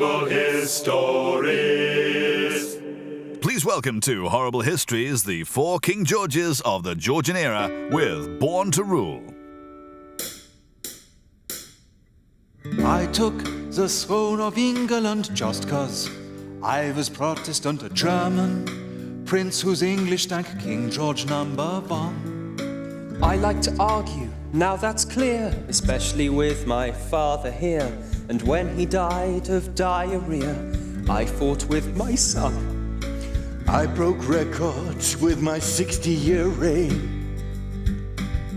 Horrible Histories. Please welcome to Horrible Histories, the 4 King Georges of the Georgian era with Born to Rule. I took the throne of England just 'cause I was Protestant, a German prince whose English thank King George #1. I like to argue, now that's clear, especially with my father here. And when he died of diarrhea, I fought with my son. I broke records with my 60-year reign,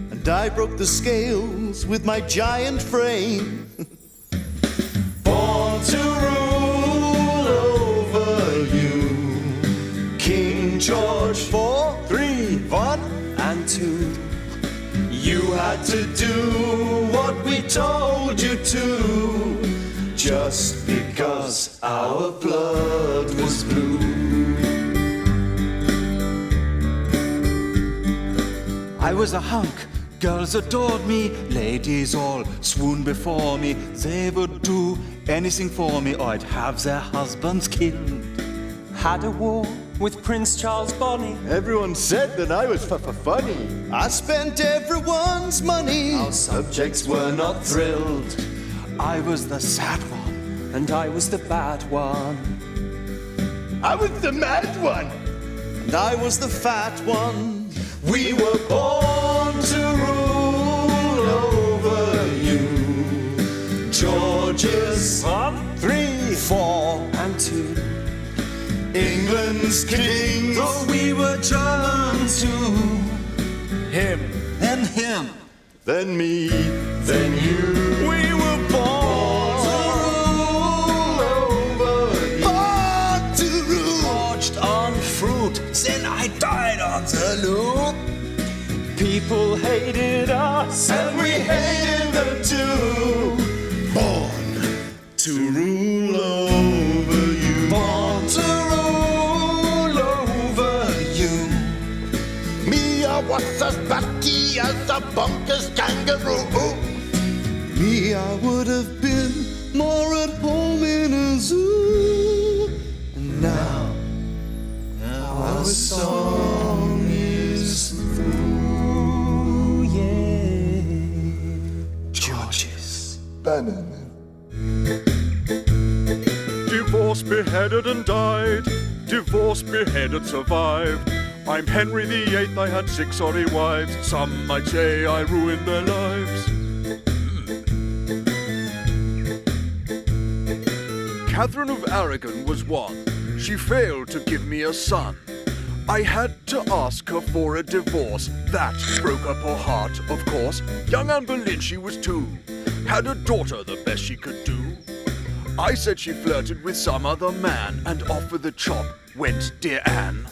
and I broke the scales with my giant frame. Born to rule over you, King George 4, 3, 1 And 2. You had to do what we told you to, just because our blood was blue. I was a hunk, girls adored me, ladies all swooned before me. They would do anything for me, or I'd have their husbands killed. Had a war with Prince Charles Bonny. Everyone said that I was funny. I spent everyone's money. Our subjects were not thrilled. I was the sad one, And I was the bad one. I was the mad one, and I was the fat one. We were born to rule over you, Georges 1, 3, 4 And 2. England's kings. though we were German too. Him, And him, then me, then you. We were born to rule over you. Born to rule. forged on fruit, then I died on the loop. People hated us, And we hated them too. Born to rule over you. Born to rule over you. Me, I was as batty as a bunker's kangaroo. Me, I would have been more at home in a zoo. And now our song is through. Georges. Divorced, beheaded and died. Divorced, beheaded, survived. I'm Henry VIII, I had 6 sorry wives. Some might say I ruined their lives. Catherine of Aragon was one. She failed to give me a son. I had to ask her for a divorce. That broke up her heart, of course. Young Anne Boleyn, she was 2. Had a daughter, the best she could do. I said she flirted with some other man, and off with the chop went dear Anne.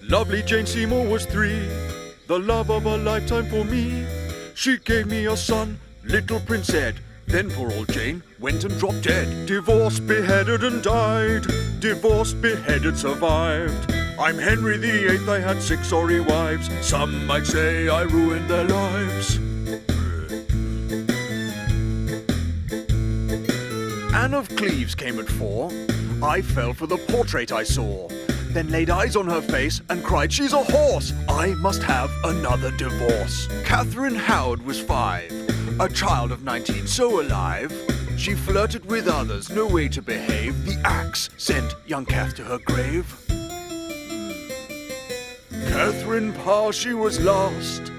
Lovely Jane Seymour was 3, the love of a lifetime for me. She gave me a son, little Prince Ed. Then poor old Jane went and dropped dead. Divorced, beheaded and died. Divorced, beheaded, survived. I'm Henry VIII, I had 6 sorry wives. Some might say I ruined their lives. Anne of Cleves came at 4. I fell for the portrait I saw. Then laid eyes on her face and cried, she's a horse! I must have another divorce. Catherine Howard was 5, a child of 19, so alive. She flirted with others, no way to behave. The axe sent young Cath to her grave. Catherine Parr, she was last.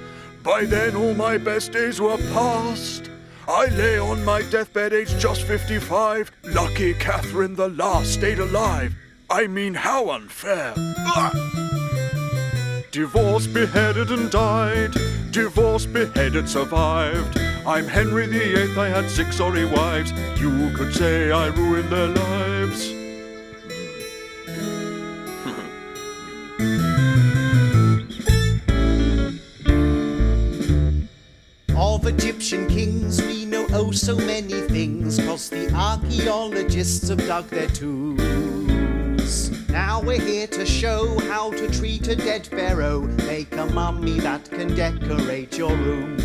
By then all my best days were past. I lay on my deathbed aged just 55. Lucky Catherine the last stayed alive. I mean, how unfair. Ugh. Divorced, beheaded and died. Divorced, beheaded, survived. I'm Henry VIII, I had 6 sorry wives. You could say I ruined their lives. Of Egyptian kings we know oh so many things, 'cause the archaeologists have dug their tombs. Now we're here to show how to treat a dead pharaoh. Make a mummy that can decorate your room.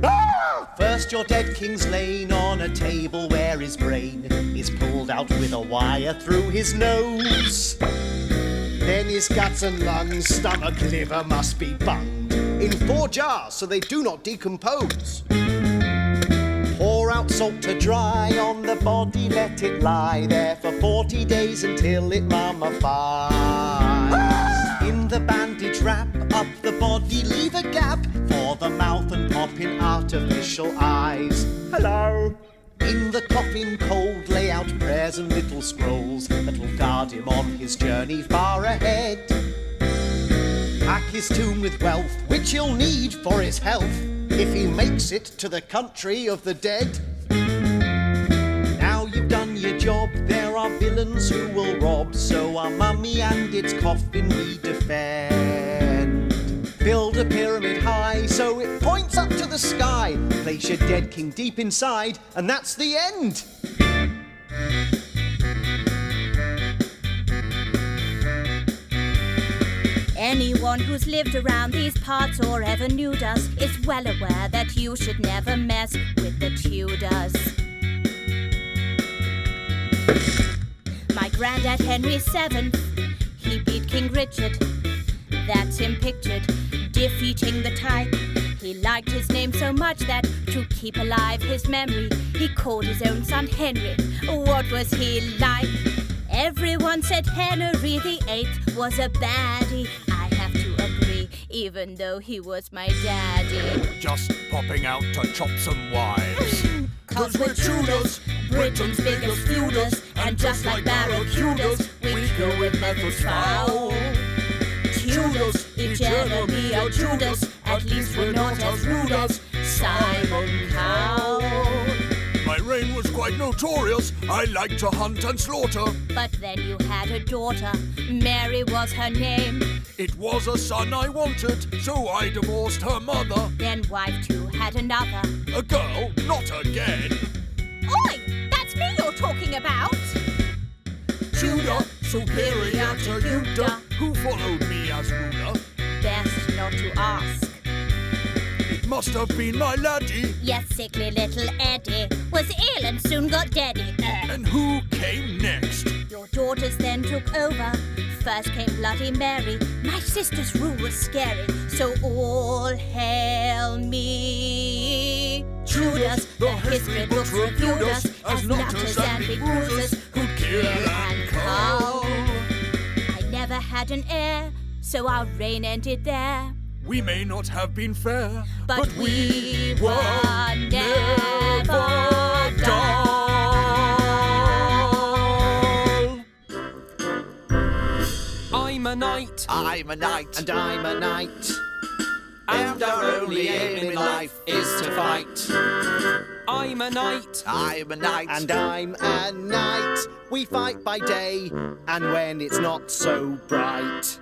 Ah! First your dead king's lain on a table where his brain is pulled out with a wire through his nose. Then his guts and lungs, stomach, liver must be bunged in 4 jars so they do not decompose. Pour out salt to dry on the body, let it lie there for 40 days until it mummifies. In the bandage wrap up the body, leave a gap for the mouth and pop in artificial eyes. Hello! In the coffin cold, lay out prayers and little scrolls that will guard him on his journey far ahead. Pack his tomb with wealth, which he'll need for his health, if he makes it to the country of the dead. Now you've done your job, there are villains who will rob, so our mummy and its coffin we defend. Build a pyramid high so it points up to the sky. Place your dead king deep inside, and that's the end. Anyone who's lived around these parts or ever knew us is well aware that you should never mess with the Tudors. My granddad Henry VIII, he beat King Richard. That's him pictured, defeating the type. He liked his name so much that, to keep alive his memory, he called his own son Henry. What was he like? Everyone said Henry VIII was a baddie. I have to agree, even though he was my daddy. Just popping out to chop some wives. 'Cause we're Tudors, Britain's biggest feuders, and just like barracudas, we kill with methods foul. Tudors, each enemy a Judas, at least we're not as rude as Simon Cowell. My reign was quite notorious. I liked to hunt and slaughter. But then you had a daughter, Mary was her name. It was a son I wanted, so I divorced her mother. Then wife two had another. A girl, not again. Oi! That's me you're talking about! Tudor, superior to Yuda, who followed me as ruler. Best not to ask. It must have been my laddie. Yes, sickly little Eddie was ill and soon got deady. And who came next? Your daughters then took over. First came Bloody Mary. My sister's rule was scary, so all hail me. Tudors, the history books reviewed us as nutters and big bruisers who'd kill and cull. I never had an heir, so our reign ended there. We may not have been fair, but we were never dull. I'm a knight, I'm a knight, And I'm a knight. and our only aim in life is to fight. I'm a knight, I'm a knight, And I'm a knight. We fight by day, and when it's not so bright,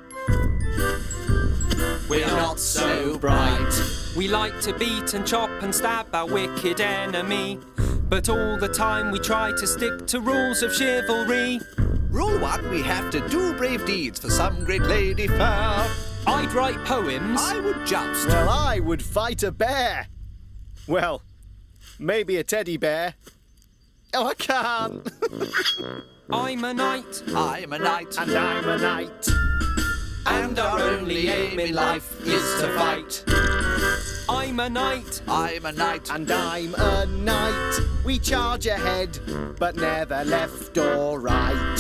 we're not so bright. we like to beat and chop and stab our wicked enemy. But all the time we try to stick to rules of chivalry. Rule 1, we have to do brave deeds for some great lady fair. I'd write poems. I would joust. well, I would fight a bear. Well, maybe a teddy bear. Oh, I can't. I'm a knight, I'm a knight, And I'm a knight. and our only aim in life is to fight. I'm a knight, I'm a knight, And I'm a knight. We charge ahead, but never left or right.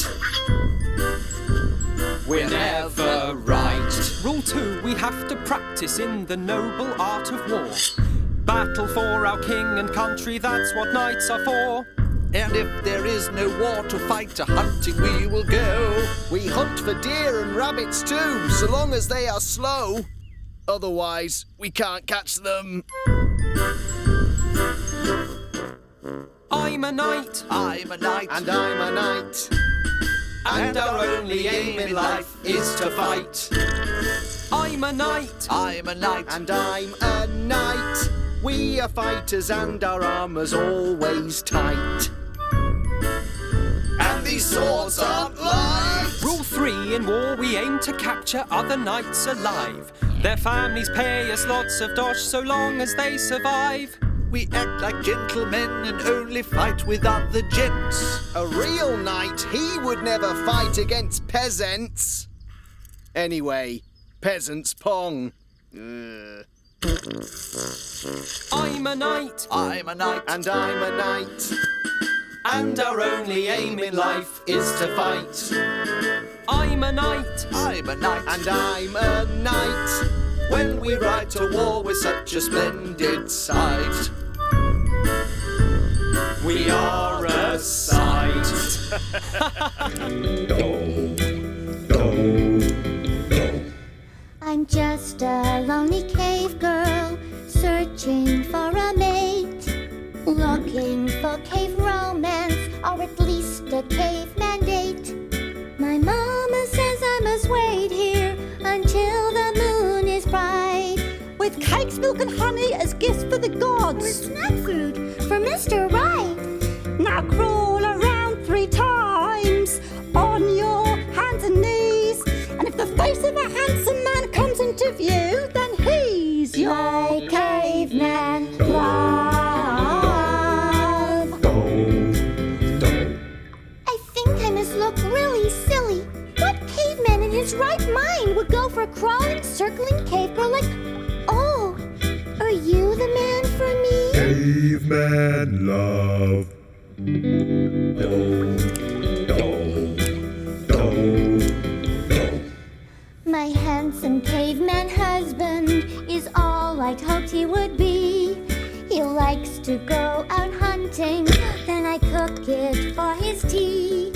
we're never right. Rule 2, we have to practice in the noble art of war. Battle for our king and country, that's what knights are for. And if there is no war to fight, to hunting we will go. We hunt for deer and rabbits too, so long as they are slow. Otherwise, we can't catch them. I'm a knight, I'm a knight, And I'm a knight. and our only aim in life is to fight. I'm a knight, I'm a knight, And I'm a knight. We are fighters and our armour's always tight. and these swords aren't light. Rule 3, in war we aim to capture other knights alive. Their families pay us lots of dosh so long as they survive. We act like gentlemen and only fight with other gents. A real knight, he would never fight against peasants. Anyway, peasants pong. I'm a knight, I'm a knight, And I'm a knight. and our only aim in life is to fight. I'm a knight, I'm a knight, And I'm a knight. when we ride to war we're such a splendid sight. we are a sight. I'm just a lonely cave girl, searching for a mate, looking for cave romance, or at least a caveman date. My mama says I must wait here until the moon is bright, With cakes, milk and honey as gifts for the gods. with snack food for Mr. Right. Now crawl around 3 times on your hands and knees. And if the face of a handsome man comes into view, then he's your caveman love. I think I must look really silly. What caveman in his right mind would go for a crawling, circling cave girl like... Oh, are you the man for me? Caveman love. My handsome caveman husband is all I'd hoped he would be. He likes to go out hunting, then I cook it for his tea.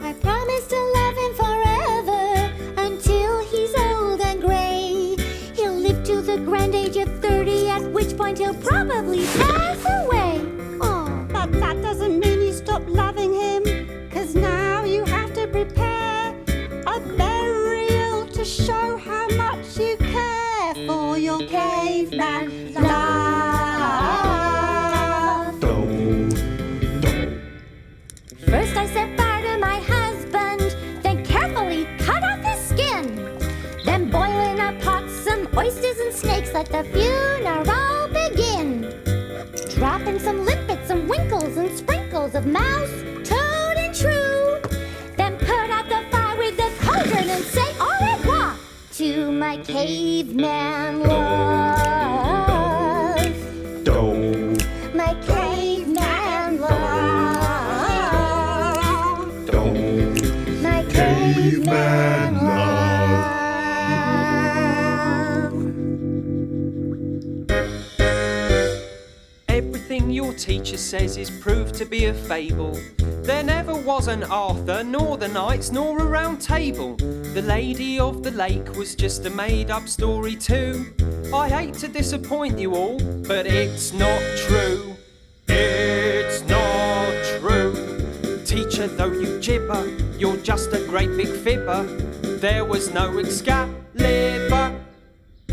I promise to love him forever until he's old and gray. He'll live to the grand age of 30, at which point he'll probably pass away. Oh, But that doesn't mean you stop loving him, 'cause now you have to prepare a burial to show how much you care for your caveman love. first I set fire to my husband, then carefully cut off his skin. Then boil in a pot some oysters and snakes, let the funeral begin. Drop in some limpets, some winkles, and sprinkles of mouse, toad, and shrew. Then put out the fire with the cauldron and say au revoir to my caveman love. My caveman love. My caveman love. Everything your teacher says is proved to be a fable. There never was an Arthur, nor the knights, nor a round table. The Lady of the Lake was just a made-up story too. I hate to disappoint you all, but it's not true. It's not true. Teacher, though you gibber, you're just a great big fibber. There was no Excalibur,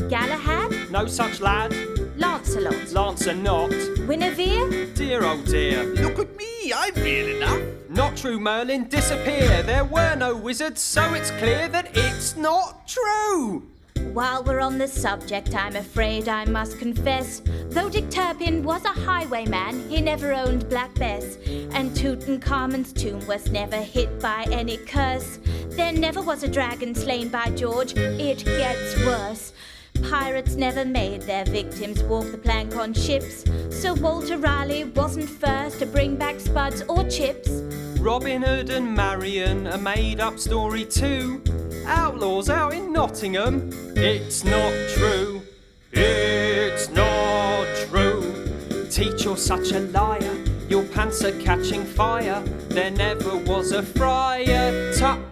Galahad, no such lad. Lancelot, Lancelot, Guinevere, dear oh dear. Look at me, I'm real enough. Not true, Merlin, disappear. There were no wizards, so it's clear that it's not true. While we're on the subject, I'm afraid I must confess, though Dick Turpin was a highwayman, he never owned Black Bess. And Tutankhamun's tomb was never hit by any curse. There never was a dragon slain by George, it gets worse. Pirates never made their victims walk the plank on ships, so Walter Raleigh wasn't first to bring back spuds or chips. Robin Hood and Marion, a made-up story too. Outlaws out in Nottingham, it's not true. It's not true. Teach, you're such a liar, your pants are catching fire. There never was a Friar Tuck,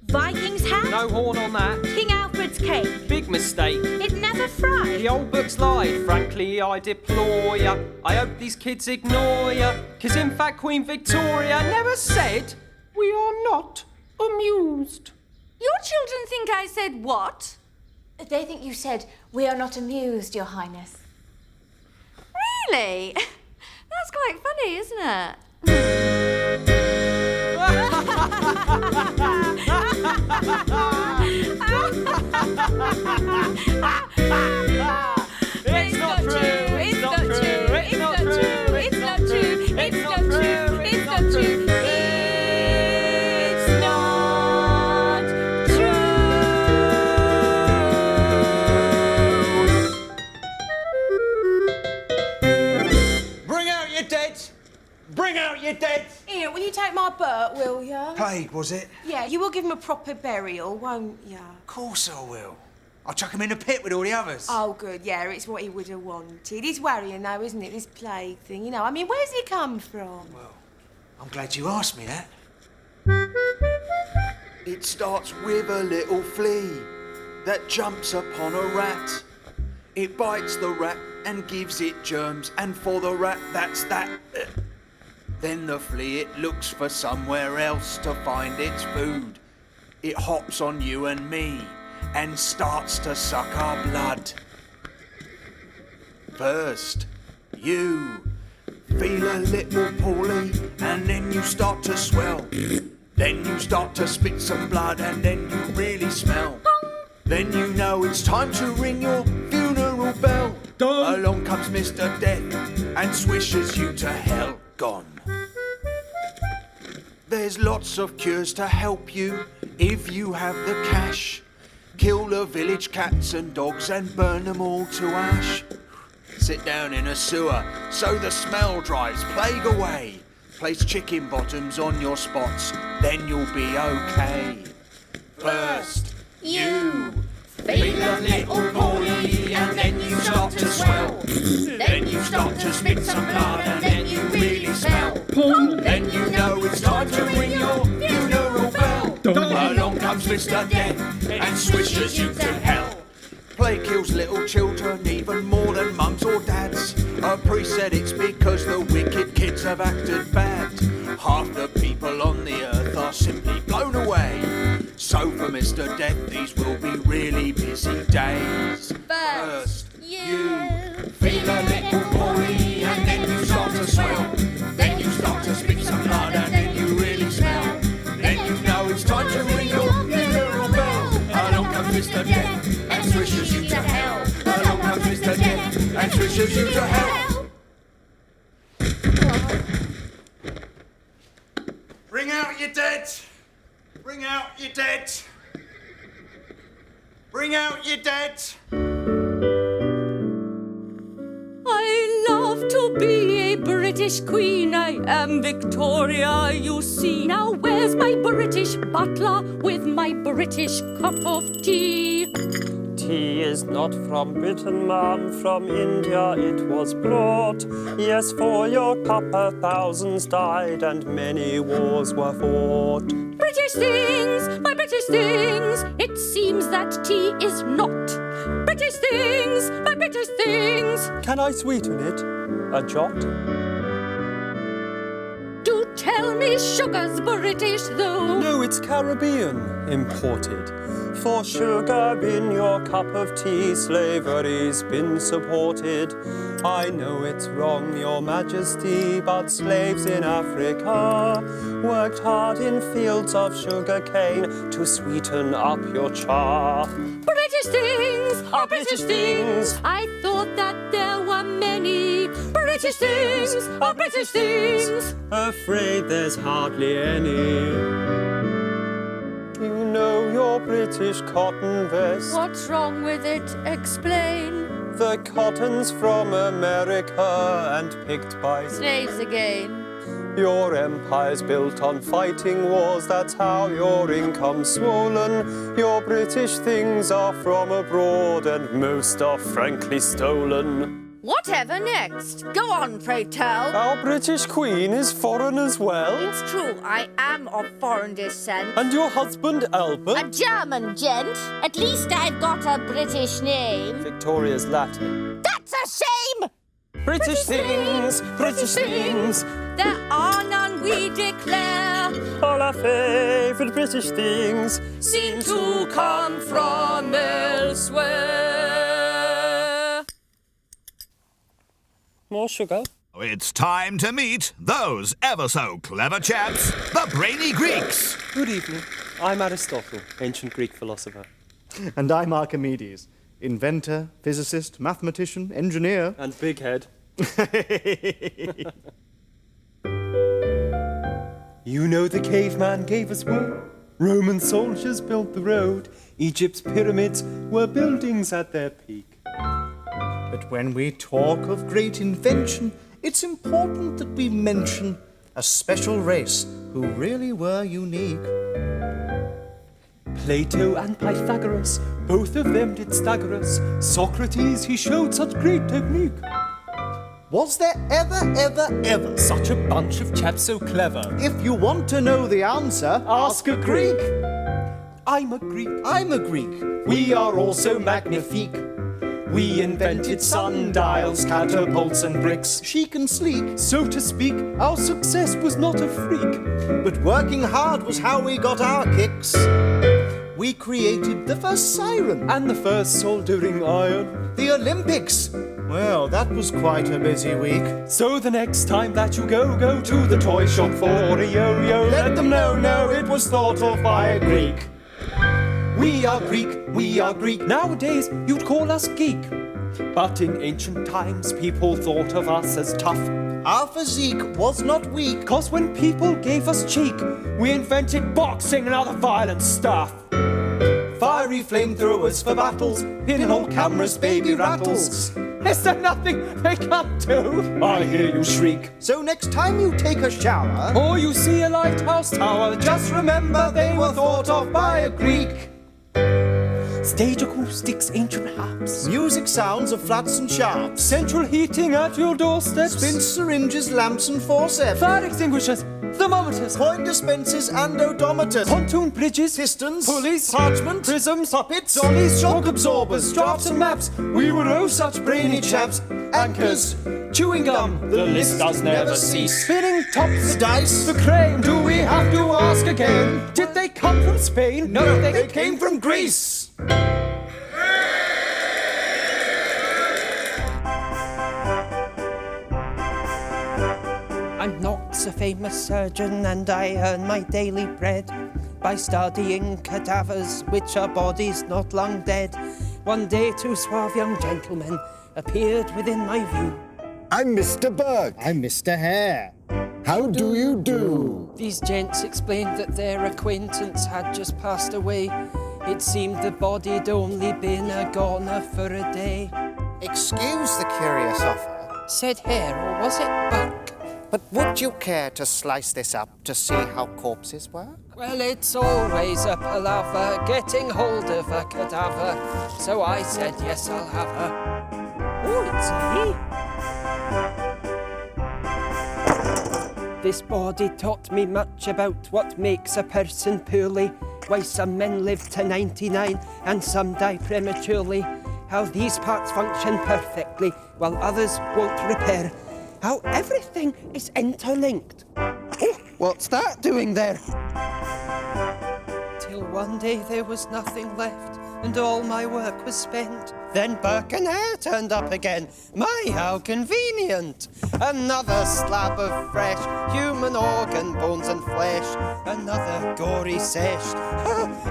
Viking's hat, no horn on that. King Alfred's cake, Big mistake. it never fried. The old book's lied, frankly I deplore ya. I hope these kids ignore ya, 'cause in fact Queen Victoria never said we are not amused. Your children think I said what? They think you said, "We are not amused, Your Highness." Really? That's quite funny, isn't it? It's not true, it's not true, it's not true. your dead! Bring out your dead! Here, will you take my Burt, will you? Plague, was it? Yeah, you will give him a proper burial, won't you? Of course I will. I'll chuck him in a pit with all the others. Oh, good, yeah, it's what he would have wanted. It's worrying, though, isn't it, this plague thing? You know, I mean, where's he come from? Well, I'm glad you asked me that. It starts with a little flea that jumps upon a rat. It bites the rat and gives it germs, and for the rat, that's that. Then the flea, it looks for somewhere else to find its food. It hops on you and me and starts to suck our blood. First, you feel a little poorly, and then you start to swell. Then you start to spit some blood, and then you really smell. Then you know it's time to ring your funeral bell. Along comes Mr. Death and swishes you to hell. Gone. There's lots of cures to help you if you have the cash. Kill the village cats and dogs and burn them all to ash. Sit down in a sewer so the smell drives plague away. Place chicken bottoms on your spots, then you'll be okay. First, you feel a little poorly, and then you start to swell. Then you start to spit some blood, and then you really smell. Then you know it's time to ring your funeral bell. Along comes Mr. Death and swishes you to hell. Plague kills little children even more than mums or dads. A priest said it's because the wicked kids have acted bad. Half the people on the earth are simply blown away. So for Mr. Death, these will be really busy days. First, you feel a little poorly, and then you start to swell. Then you start to spit some blood, and then you really smell. Then you know it's time to ring your funeral bell. Along comes Mr. Death and swishes you to hell. Along comes Mr. Death and swishes you to hell. Bring out your dead! Bring out your dead! Bring out your dead! I love to be a British queen. I am Victoria, you see. Now where's my British butler with my British cup of tea? Tea is not from Britain, ma'am, from India it was brought. Yes, for your cup 1,000 died and many wars were fought. British things, my British things. It seems that tea is not. British things, my British things. Can I sweeten it? A jot? Do tell me sugar's British though. No, it's Caribbean, imported. For sugar in your cup of tea, slavery's been supported. I know it's wrong, your majesty, but slaves in Africa worked hard in fields of sugar cane to sweeten up your cha. British things are British things. I thought that there were many. British things are British things. Afraid there's hardly any. You know your British cotton vest. What's wrong with it? Explain. The cotton's from America and picked by slaves again. Your empire's built on fighting wars, that's how your income's swollen. Your British things are from abroad and most are frankly stolen. Whatever next? Go on, pray tell. Our British Queen is foreign as well. It's true, I am of foreign descent. And your husband, Albert? A German gent. At least I've got a British name. Victoria's Latin. That's a shame! British things, British things. There are none, we declare. All our favourite British things seem to come from elsewhere. More sugar? It's time to meet those ever-so-clever chaps, the Brainy Greeks. Good evening. I'm Aristotle, ancient Greek philosopher. And I'm Archimedes, inventor, physicist, mathematician, engineer. And big head. You know the caveman gave us wool. Roman soldiers built the road. Egypt's pyramids were buildings at their peak. But when we talk of great invention, it's important that we mention a special race who really were unique. Plato and Pythagoras, both of them did stagger us. Socrates, he showed such great technique. Was there ever Such a bunch of chaps so clever? If you want to know the answer, ask a Greek. I'm a Greek. I'm a Greek. We are also magnifique. We invented sundials, catapults and bricks. Chic and sleek, So to speak, our success was not a freak. but working hard was how we got our kicks. We created the first siren. And the first soldering iron. The Olympics. Well, that was quite a busy week. So the next time that you go to the toy shop for a yo-yo. Let them know it was thought of by a Greek. We are Greek. Nowadays, you'd call us geek. But in ancient times, people thought of us as tough. Our physique was not weak. 'Cause when people gave us cheek, we invented boxing and other violent stuff. Fiery flamethrowers for battles, pinhole cameras, baby rattles. Is there nothing they can't do? I hear you shriek. So next time you take a shower, Or you see a lighthouse tower, just remember they were thought of by a Greek. Stage acoustics, ancient harps, Music sounds of flats and sharps. central heating at your doorsteps, Spin syringes, lamps and forceps. fire extinguishers, thermometers, Coin dispensers and odometers. pontoon bridges, Pistons, pulleys, parchment, prisms, puppets, dollies, shock absorbers, drafts and maps. We were oh such brainy chaps. anchors, Chewing gum, the list does never cease. Spinning tops, the dice, the crane. Do we have to ask again? Did they come from Spain? No, they came from Greece. I'm not a famous surgeon, and I earn my daily bread by studying cadavers which are bodies not long dead. One day two suave young gentlemen appeared within my view. I'm Mr. Burke. I'm Mr. Hare. How do you do? These gents explained that their acquaintance had just passed away. It seemed the body'd only been a goner for a day. Excuse the curious offer, Said Hare, or was it Burke? but would you care to slice this up to see how corpses work? Well, it's always a palaver getting hold of a cadaver. So I said, yes, I'll have her. Oh, it's me. This body taught me much about what makes a person poorly. Why some men live to 99 and some die prematurely. How these parts function perfectly while others won't repair. How everything is interlinked. Oh, what's that doing there? Till one day there was nothing left and all my work was spent. Then Burke and Hare turned up again. My, how convenient! Another slab of fresh human organ, bones and flesh. Another gory sesh.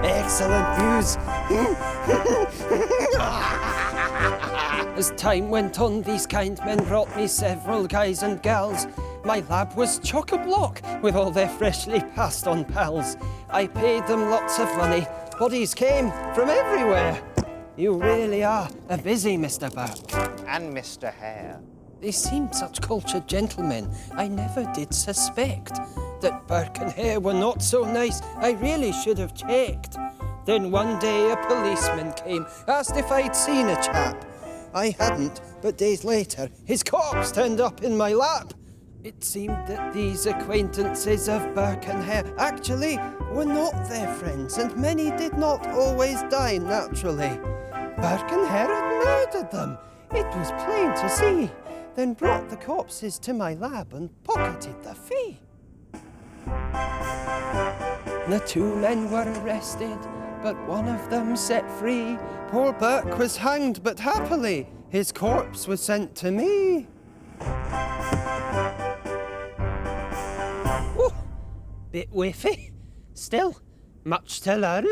Excellent news. As time went on, these kind men brought me several guys and gals. My lab was chock-a-block with all their freshly passed on pals. I paid them lots of money. Bodies came from everywhere. You really are a busy Mr. Burke. And Mr. Hare. They seemed such cultured gentlemen. I never did suspect that Burke and Hare were not so nice. I really should have checked. Then one day a policeman came, asked if I'd seen a chap. I hadn't, but days later, his corpse turned up in my lap. It seemed that these acquaintances of Burke and Hare actually were not their friends, and many did not always die naturally. Burke and Hare had murdered them. It was plain to see. Then brought the corpses to my lab and pocketed the fee. The two men were arrested, but one of them set free. Poor Burke was hanged, but happily his corpse was sent to me. Bit whiffy. Still, much to learn.